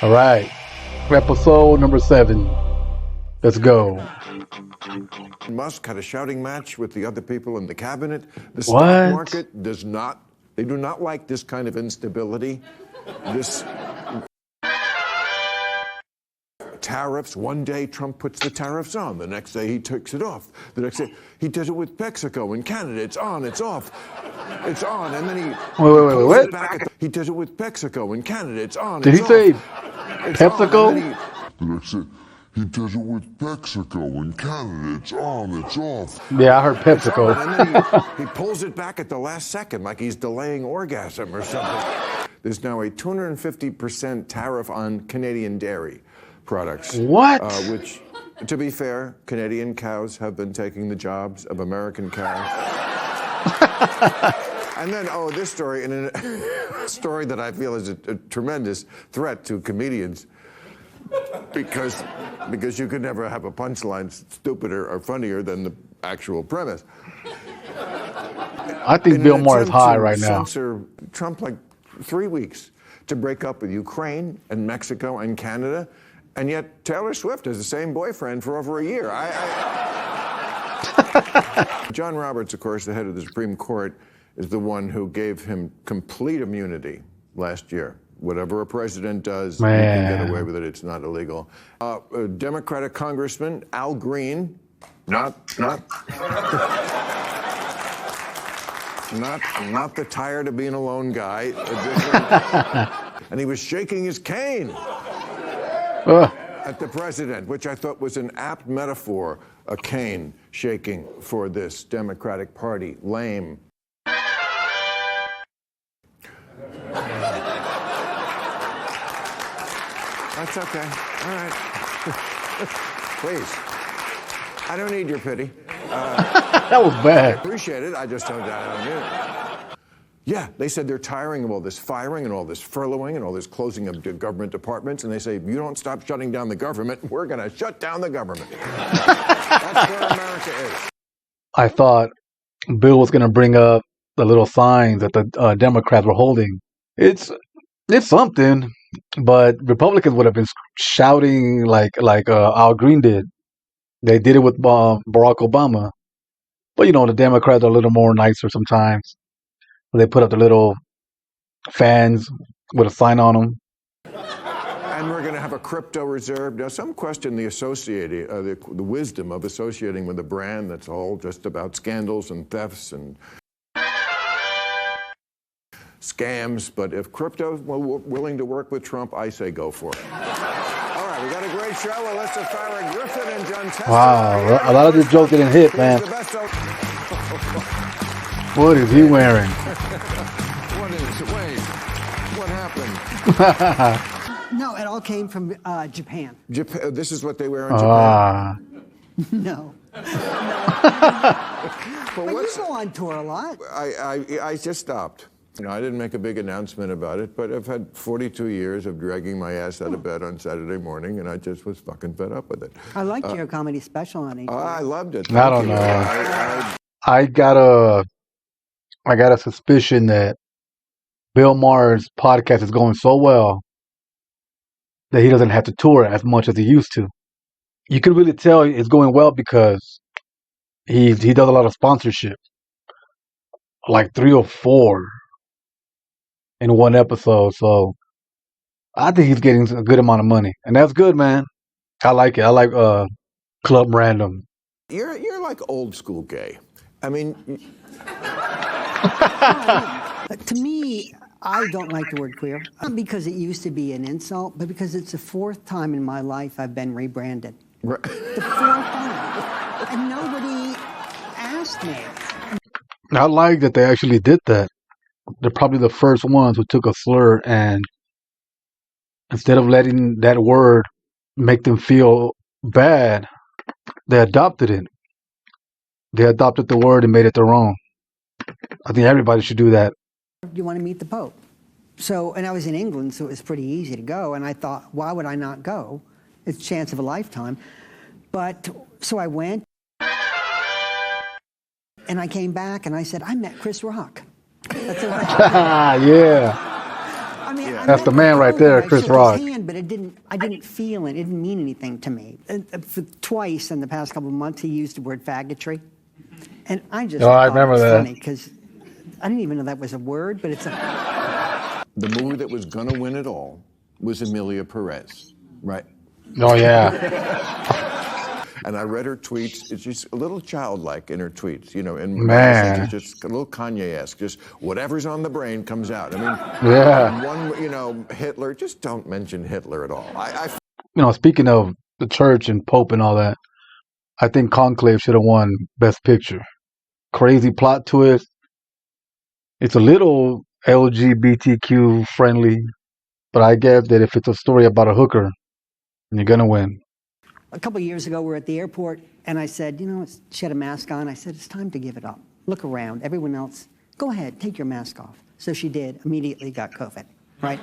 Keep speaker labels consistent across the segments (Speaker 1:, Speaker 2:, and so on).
Speaker 1: All right. Episode number 7. Let's go.
Speaker 2: Musk had a shouting match with the other people in the cabinet. The
Speaker 1: What?
Speaker 2: stock market they do not like this kind of instability. This tariffs, one day Trump puts the tariffs on, the next day he takes it off. The next day he did it with Mexico and Canada. It's on, it's off. It's on, and then he
Speaker 1: Wait.
Speaker 2: He did it with Mexico and Canada. It's on.
Speaker 1: Did
Speaker 2: it's
Speaker 1: he say
Speaker 2: off. It's
Speaker 1: PepsiCo?
Speaker 2: on, and then
Speaker 3: The next day, he does it with Mexico and Canada. It's on, it's off.
Speaker 1: Yeah, I heard
Speaker 2: it's on,
Speaker 1: PepsiCo.
Speaker 2: and then he pulls it back at the last second, like he's delaying orgasm or something. There's now a 250% tariff on Canadian dairy products.
Speaker 1: What?
Speaker 2: Which, to be fair, Canadian cows have been taking the jobs of American cows. And then, this story, and a story that I feel is a tremendous threat to comedians, because you could never have a punchline stupider or funnier than the actual premise.
Speaker 1: I think Bill Maher is high right now.
Speaker 2: Censor Trump like 3 weeks to break up with Ukraine and Mexico and Canada, and yet Taylor Swift has the same boyfriend for over a year. John Roberts, of course, the head of the Supreme Court, is the one who gave him complete immunity last year. Whatever a president does, you can get away with it. It's not illegal. A Democratic Congressman, Al Green, not the tired of being a lone guy, and he was shaking his cane at the president, which I thought was an apt metaphor, a cane shaking for this Democratic Party. Lame. That's okay. All right. Please. I don't need your pity.
Speaker 1: That was bad.
Speaker 2: I appreciate it. I just don't need it. Yeah, they said they're tiring of all this firing and all this furloughing and all this closing of government departments. And they say, if you don't stop shutting down the government, we're going to shut down the government. That's where America is.
Speaker 1: I thought Bill was going to bring up the little signs that the Democrats were holding. It's something, but Republicans would have been shouting like Al Green did. They did it with Barack Obama. But, the Democrats are a little more nicer sometimes. They put up the little fans with a sign on them.
Speaker 2: And we're going to have a crypto reserve. Now, some question the wisdom of associating with a brand that's all just about scandals and thefts and scams. But if crypto's willing to work with Trump, I say go for it. All right, we got a great show. Alyssa Farah Griffin and Jon Tester.
Speaker 1: Wow, a lot of these jokes didn't hit, man. What is he wearing?
Speaker 2: What happened?
Speaker 4: No, it all came from Japan.
Speaker 2: Japan. This is what they wear in Japan?
Speaker 4: No. But you go on tour a lot.
Speaker 2: I just stopped. I didn't make a big announcement about it, but I've had 42 years of dragging my ass out of bed on Saturday morning, and I just was fucking fed up with it.
Speaker 4: I liked your comedy special on it.
Speaker 2: I loved it.
Speaker 1: I don't know. I got a suspicion that Bill Maher's podcast is going so well that he doesn't have to tour as much as he used to. You can really tell it's going well because he does a lot of sponsorship, like 3 or 4 in one episode. So I think he's getting a good amount of money, and that's good, man. I like it. I like Club Random.
Speaker 2: You're like old school gay. I mean,
Speaker 4: To me, I don't like the word queer. Not because it used to be an insult, but because it's the 4th time in my life I've been rebranded.
Speaker 2: right.
Speaker 4: The 4th time. And nobody asked me.
Speaker 1: I like that they actually did that. They're probably the first ones who took a slur and instead of letting that word make them feel bad, they adopted it. They adopted the word and made it their own. I think everybody should do that.
Speaker 4: You want to meet the Pope. And I was in England, so it was pretty easy to go. And I thought, why would I not go? It's a chance of a lifetime. So I went. And I came back and I said, I met Chris Rock. That's what
Speaker 1: Yeah.
Speaker 4: I mean,
Speaker 2: Yeah.
Speaker 1: That's the man right there,
Speaker 4: I
Speaker 1: Chris
Speaker 4: shook
Speaker 1: Rock.
Speaker 4: his hand, but I didn't feel it. It didn't mean anything to me. And twice in the past couple of months, he used the word faggotry, and I just
Speaker 1: I
Speaker 4: thought
Speaker 1: remember
Speaker 4: it was
Speaker 1: that.
Speaker 4: funny because I didn't even know that was a word, but it's a.
Speaker 2: The movie that was going to win it all was Emilia Perez, right?
Speaker 1: Oh, yeah.
Speaker 2: And I read her tweets. It's just a little childlike in her tweets, in
Speaker 1: Man.
Speaker 2: it's just a little Kanye-esque. Just whatever's on the brain comes out. I mean,
Speaker 1: Yeah.
Speaker 2: Hitler. Just don't mention Hitler at all.
Speaker 1: Speaking of the church and Pope and all that, I think Conclave should have won Best Picture. Crazy plot twist. It's a little LGBTQ friendly, but I guess that if it's a story about a hooker, you're gonna win.
Speaker 4: A couple of years ago, we were at the airport, and I said, she had a mask on. I said, it's time to give it up. Look around. Everyone else, go ahead, take your mask off. So she did. Immediately got COVID, right?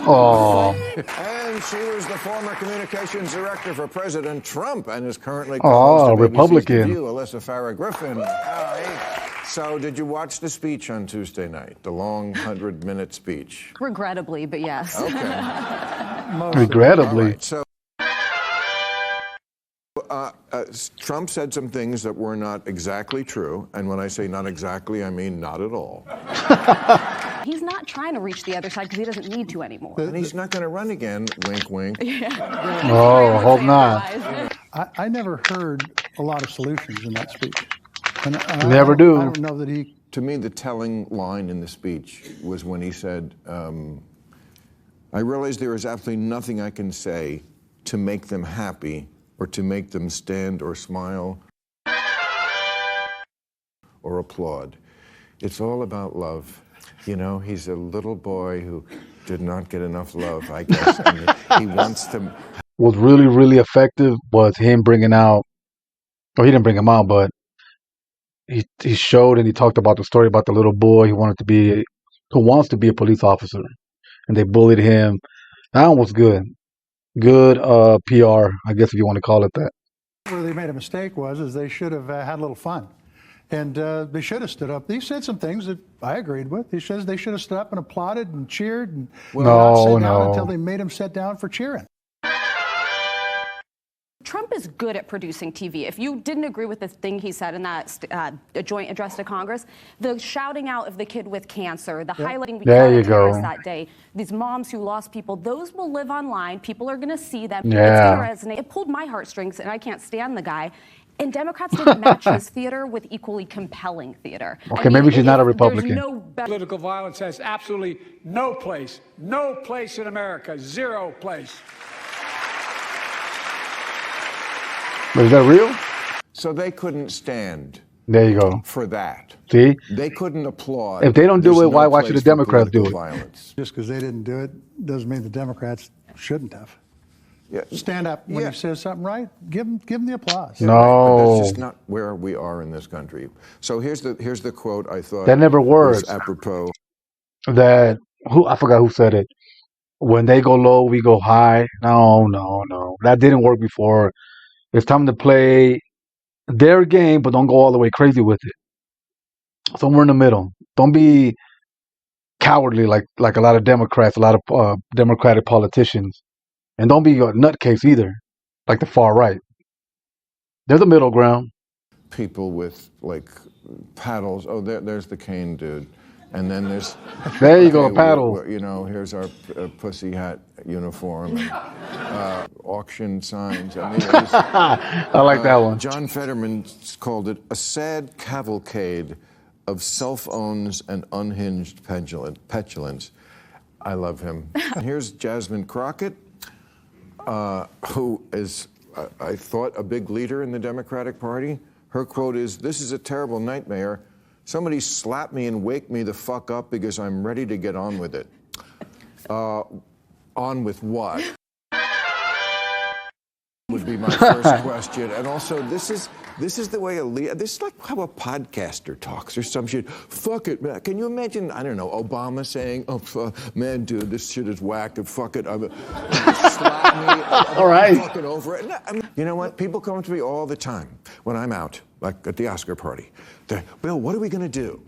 Speaker 1: Oh.
Speaker 2: And she was the former communications director for President Trump and is currently
Speaker 1: Oh,
Speaker 2: co-host of
Speaker 1: Republican.
Speaker 2: ABC's The View, Alyssa Farah Griffin. So did you watch the speech on Tuesday night, the long 100-minute speech?
Speaker 5: Regrettably, but yes.
Speaker 2: Okay.
Speaker 1: Regrettably.
Speaker 2: All right, so Trump said some things that were not exactly true, and when I say not exactly, I mean not at all.
Speaker 5: He's not trying to reach the other side because he doesn't need to anymore.
Speaker 2: And he's not going to run again, wink, wink.
Speaker 1: Oh, hope not.
Speaker 6: I never heard a lot of solutions in that speech. And
Speaker 1: Never do.
Speaker 6: I don't know that he...
Speaker 2: To me, the telling line in the speech was when he said, I realize there is absolutely nothing I can say to make them happy or to make them stand or smile or applaud. It's all about love. He's a little boy who did not get enough love, I guess. And he wants to...
Speaker 1: Was really, really effective was him bringing out, he didn't bring him out, but he showed and he talked about the story about the little boy who wants to be a police officer. And they bullied him. That one was good. Good PR, I guess if you want to call it that.
Speaker 6: Where they made a mistake is they should have had a little fun. And they should have stood up. He said some things that I agreed with. He says they should have stood up and applauded and cheered and not sit down until they made him sit down for cheering.
Speaker 5: Trump is good at producing TV. If you didn't agree with the thing he said in that joint address to Congress, the shouting out of the kid with cancer, the highlighting terrorists that day, these moms who lost people, those will live online. People are going to see them.
Speaker 1: Yeah.
Speaker 5: It's going to resonate. It pulled my heartstrings, and I can't stand the guy. And Democrats didn't match his theater with equally compelling theater.
Speaker 1: Okay, maybe she's not a Republican.
Speaker 7: Political violence has absolutely no place in America, zero place.
Speaker 1: But is that real?
Speaker 2: So they couldn't stand
Speaker 1: There you go.
Speaker 2: for that.
Speaker 1: See?
Speaker 2: They couldn't applaud.
Speaker 1: If they don't do
Speaker 2: There's
Speaker 1: it, why
Speaker 2: place
Speaker 1: should the
Speaker 2: for
Speaker 1: Democrats do
Speaker 2: political
Speaker 1: it?
Speaker 2: Violence.
Speaker 6: Just because they didn't do it doesn't mean the Democrats shouldn't have.
Speaker 2: Yeah.
Speaker 6: Stand up when he says something right. Give him the applause.
Speaker 1: No.
Speaker 2: But that's just not where we are in this country. So here's the quote I thought
Speaker 1: That never works.
Speaker 2: was apropos.
Speaker 1: I forgot who said it. When they go low, we go high. No. That didn't work before. It's time to play their game, but don't go all the way crazy with it. Somewhere in the middle. Don't be cowardly like a lot of Democrats, a lot of Democratic politicians. And don't be a nutcase either, like the far right. There's a middle ground.
Speaker 2: People with like paddles. Oh, there's the cane dude. And then there's...
Speaker 1: There you go, a paddle.
Speaker 2: Here's our pussy hat uniform. And, auction signs. I mean,
Speaker 1: I like that one.
Speaker 2: John Fetterman called it a sad cavalcade of self-owns and unhinged petulance. I love him. Here's Jasmine Crockett, who is, I thought, a big leader in the Democratic Party. Her quote is, "This is a terrible nightmare. Somebody slap me and wake me the fuck up because I'm ready to get on with it." On with what? Would be my first question. And also, this is the way this is like how a podcaster talks or some shit. Fuck it, man. Can you imagine, I don't know, Obama saying, "Oh, man, dude, this shit is whack, and fuck it. Slap me.
Speaker 1: All right.
Speaker 2: I'm fucking over it." You know what? People come to me all the time when I'm out, like at the Oscar party. They're, "Bill, what are we going to do?"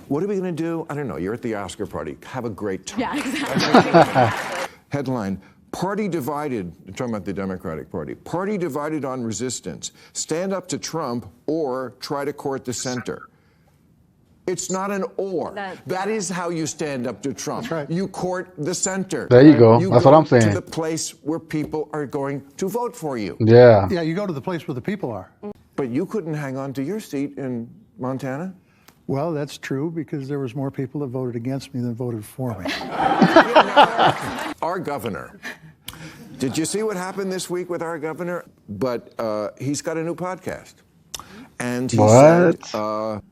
Speaker 2: What are we going to do? I don't know. You're at the Oscar party. Have a great time.
Speaker 5: Yeah, exactly.
Speaker 2: Headline, party divided, I'm talking about the Democratic Party, party divided on resistance. Stand up to Trump or try to court the center. It's not an or. That is how you stand up to Trump.
Speaker 6: That's right.
Speaker 2: You court the center.
Speaker 1: There you go. That's what I'm saying.
Speaker 2: To the place where people are going to vote for you.
Speaker 1: Yeah.
Speaker 6: Yeah, you go to the place where the people are.
Speaker 2: But you couldn't hang on to your seat in Montana?
Speaker 6: Well, that's true because there was more people that voted against me than voted for me.
Speaker 2: Our governor. Did you see what happened this week with our governor? But he's got a new podcast. And he said,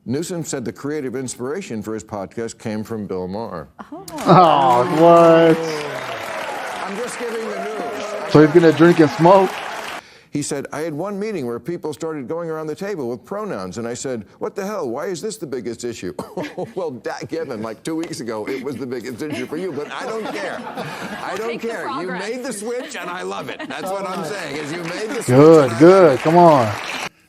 Speaker 2: Newsom said the creative inspiration for his podcast came from Bill Maher.
Speaker 1: Oh, what?
Speaker 2: I'm just giving the news.
Speaker 1: So he's going to drink and smoke?
Speaker 2: He said, I had one meeting where people started going around the table with pronouns, and I said, what the hell? Why is this the biggest issue? Well, given like 2 weeks ago, it was the biggest issue for you, but I don't care. I don't care. You made the switch, and I love it. That's what I'm saying, is you made the switch.
Speaker 1: Good. Come on.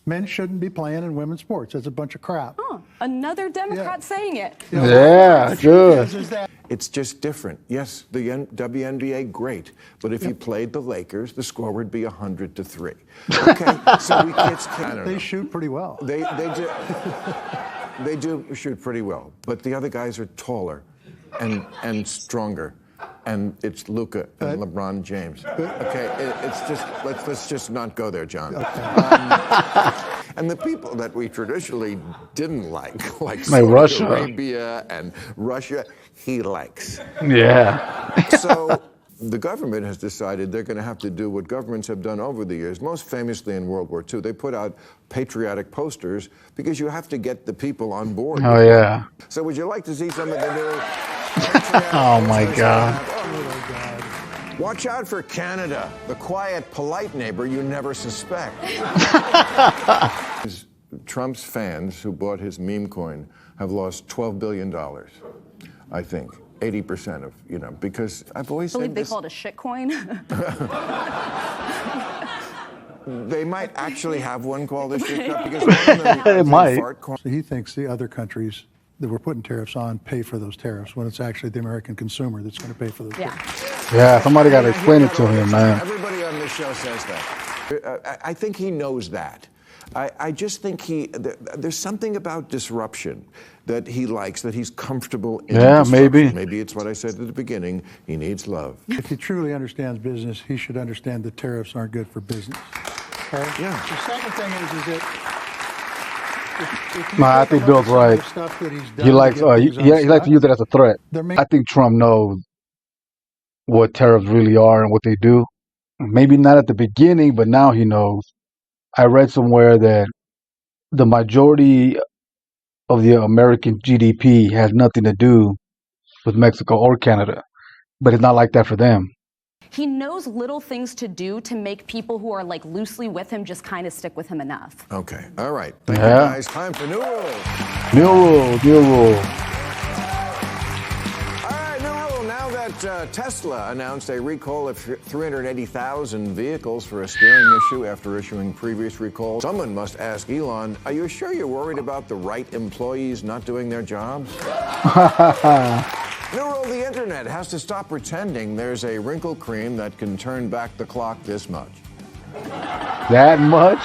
Speaker 6: Men shouldn't be playing in women's sports. That's a bunch of crap.
Speaker 5: Oh, another Democrat saying it.
Speaker 1: Yeah, good.
Speaker 2: It's just different. Yes, the WNBA, great. But if you played the Lakers, the score would be 100-3. Okay, so we kids can't.
Speaker 6: They shoot pretty well.
Speaker 2: They do. They do shoot pretty well. But the other guys are taller and stronger. And it's Luka and LeBron James. Okay, it's just let's just not go there, John. And the people that we traditionally didn't like Saudi
Speaker 1: Russia,
Speaker 2: Arabia and Russia, he likes.
Speaker 1: Yeah.
Speaker 2: So the government has decided they're going to have to do what governments have done over the years, most famously in World War II. They put out patriotic posters because you have to get the people on board.
Speaker 1: Oh, yeah.
Speaker 2: So would you like to see some of the new...
Speaker 1: Oh, my God.
Speaker 2: Watch out for Canada, the quiet, polite neighbor you never suspect. Trump's fans who bought his meme coin have lost $12 billion, I think. 80% of, because I've always said
Speaker 5: they call it a shit coin.
Speaker 2: They might actually have one called a shit cup because one of them
Speaker 1: it might.
Speaker 6: So he thinks the other countries that we're putting tariffs on pay for those tariffs when it's actually the American consumer that's going to pay for those tariffs.
Speaker 1: Yeah, somebody got to explain it to him, man.
Speaker 2: Everybody on this show says that. I think he knows that. I just think there's something about disruption that he likes, that he's comfortable in.
Speaker 1: Yeah, maybe.
Speaker 2: Maybe it's what I said at the beginning. He needs love.
Speaker 6: If he truly understands business, he should understand that tariffs aren't good for business. Okay?
Speaker 2: Yeah.
Speaker 6: The second thing is that
Speaker 1: I think Bill's right. He likes he likes to use it as a threat. I think Trump knows what tariffs really are and what they do. Maybe not at the beginning, but now he knows. I read somewhere that the majority of the American GDP has nothing to do with Mexico or Canada, but it's not like that for them.
Speaker 5: He knows little things to do to make people who are like loosely with him just kind of stick with him enough.
Speaker 2: Okay. All right. Thank you guys. Time for new rules.
Speaker 1: New rule.
Speaker 2: All right, new rule. Now that Tesla announced a recall of 380,000 vehicles for a steering issue after issuing previous recalls, someone must ask Elon, are you sure you're worried about the right employees not doing their jobs? New rule, the internet has to stop pretending there's a wrinkle cream that can turn back the clock this much.
Speaker 1: That much?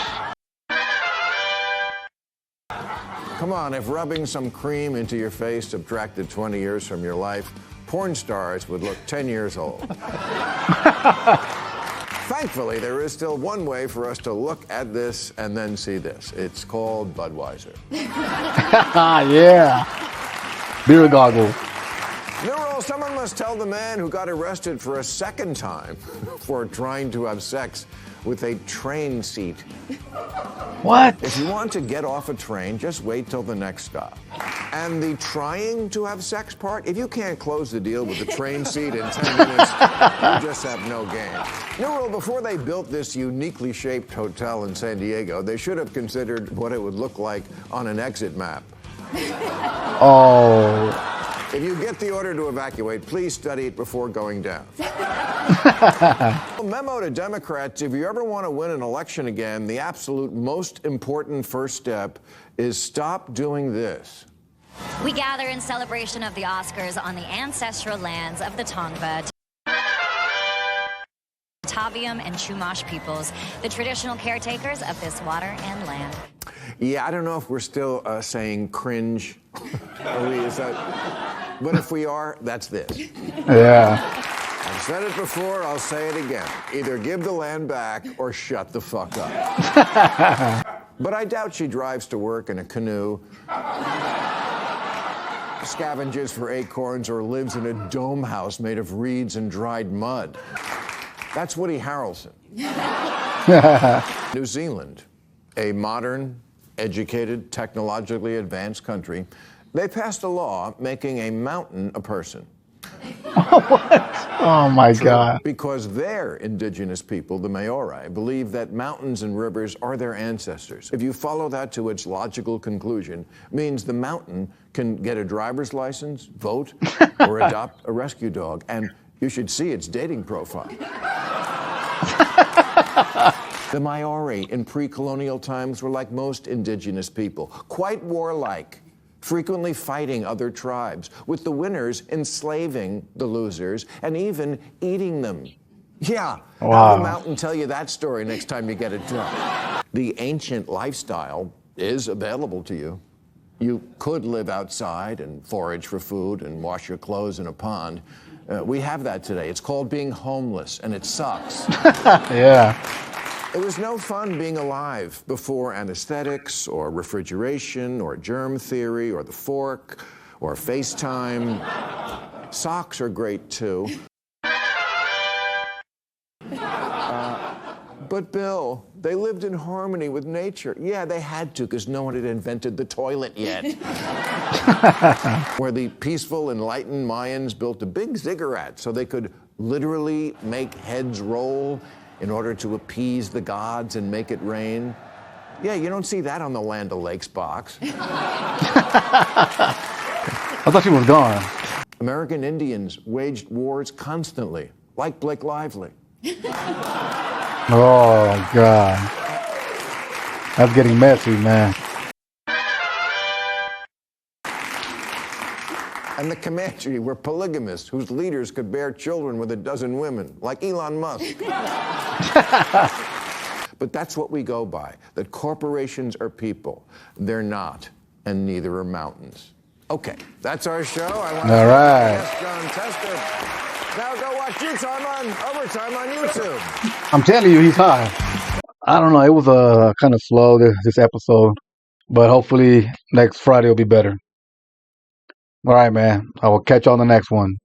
Speaker 2: Come on, if rubbing some cream into your face subtracted 20 years from your life, porn stars would look 10 years old. Thankfully, there is still one way for us to look at this and then see this. It's called Budweiser.
Speaker 1: Yeah. Beer goggles.
Speaker 2: New rule, someone must tell the man who got arrested for a second time for trying to have sex with a train seat.
Speaker 1: What?
Speaker 2: If you want to get off a train, just wait till the next stop. And the trying to have sex part, if you can't close the deal with the train seat in 10 minutes, you just have no game. New rule, before they built this uniquely shaped hotel in San Diego, they should have considered what it would look like on an exit map.
Speaker 1: Oh.
Speaker 2: If you get the order to evacuate, please study it before going down. A memo to Democrats, if you ever want to win an election again, the absolute most important first step is stop doing this.
Speaker 8: We gather in celebration of the Oscars on the ancestral lands of the Tongva, Tavium, and Chumash peoples, the traditional caretakers of this water and land.
Speaker 2: Yeah, I don't know if we're still saying cringe. But if we are, that's this.
Speaker 1: Yeah.
Speaker 2: I've said it before, I'll say it again. Either give the land back or shut the fuck up. But I doubt she drives to work in a canoe, scavenges for acorns, or lives in a dome house made of reeds and dried mud. That's Woody Harrelson. New Zealand, a modern, educated, technologically advanced country, they passed a law making a mountain a person.
Speaker 1: Oh my God.
Speaker 2: Because their indigenous people, the Maori, believe that mountains and rivers are their ancestors. If you follow that to its logical conclusion, means the mountain can get a driver's license, vote, or adopt a rescue dog. And you should see its dating profile. The Maori in pre-colonial times were like most indigenous people, quite warlike, frequently fighting other tribes, with the winners enslaving the losers and even eating them. Yeah,
Speaker 1: wow.
Speaker 2: Have the mountain tell you that story next time you get it drunk. The ancient lifestyle is available to you. You could live outside and forage for food and wash your clothes in a pond. We have that today. It's called being homeless, and it sucks.
Speaker 1: Yeah.
Speaker 2: It was no fun being alive before anesthetics or refrigeration or germ theory or the fork or FaceTime. Socks are great too. But Bill, they lived in harmony with nature. Yeah, they had to because no one had invented the toilet yet. Where the peaceful, enlightened Mayans built a big ziggurat so they could literally make heads roll in order to appease the gods and make it rain. Yeah, you don't see that on the Land O'Lakes box.
Speaker 1: I thought she was gone.
Speaker 2: American Indians waged wars constantly, like Blake Lively.
Speaker 1: Oh, God. That's getting messy, man.
Speaker 2: And the Comanche were polygamists whose leaders could bear children with a dozen women, like Elon Musk. But that's what we go by, that corporations are people. They're not, and neither are mountains. Okay, that's our show. I want to thank Jon Tester. Now go watch Overtime on YouTube.
Speaker 1: I'm telling you, he's high. I don't know. It was kind of slow, this episode. But hopefully next Friday will be better. All right, man. I will catch you on the next one.